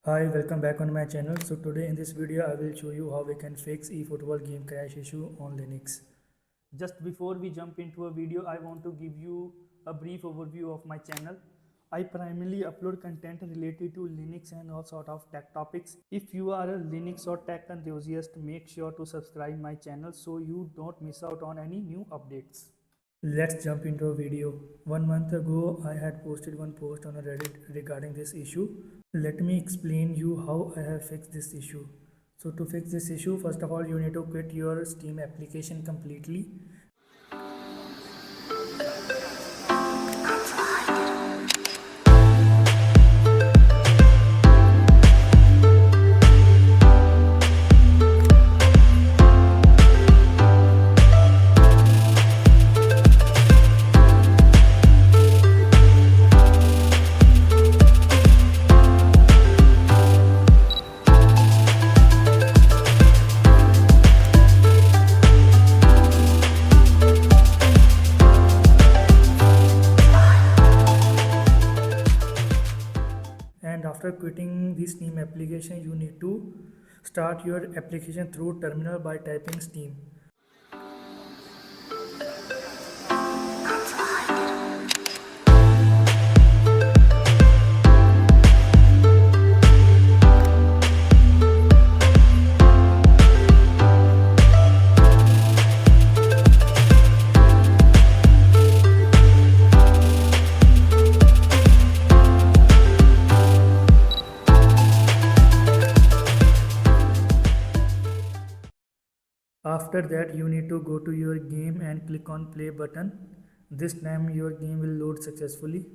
Hi, welcome back on my channel. So today in this video I will show you how we can fix eFootball game crash issue on Linux. Just before we jump into a video, I want to give you a brief overview of my channel. I primarily upload content related to Linux and all sort of tech topics. If you are a Linux or tech enthusiast, make sure to subscribe my channel so you don't miss out on any new updates. Let's jump into a video. 1 month ago, I had posted one post on a Reddit regarding this issue. Let me explain you how I have fixed this issue. So to fix this issue, first of all, you need to quit your Steam application completely. And after quitting the Steam application, you need to start your application through terminal by typing Steam. After that, you need to go to your game and click on play button. This time your game will load successfully.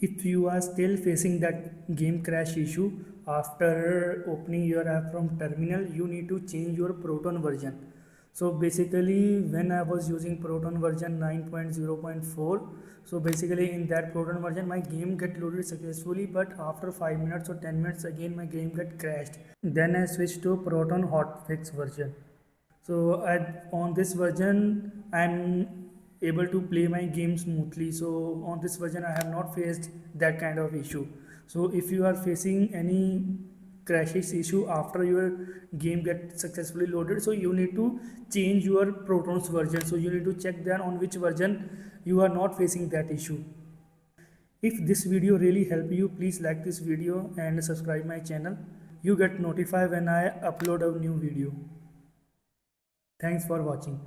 If you are still facing that game crash issue after opening your app from terminal, you need to change your Proton version. So basically, when I was using Proton version 9.0.4, so basically in that Proton version my game get loaded successfully, but after 5 minutes or 10 minutes again my game get crashed. Then I switched to Proton hotfix version. So on this version I'm able to play my game smoothly. So on this version I have not faced that kind of issue. So if you are facing any crashes issue after your game get successfully loaded, so you need to change your Proton's version. So you need to check then on which version you are not facing that issue. If this video really helped you, please like this video and subscribe my channel. You get notified when I upload a new video. Thanks for watching.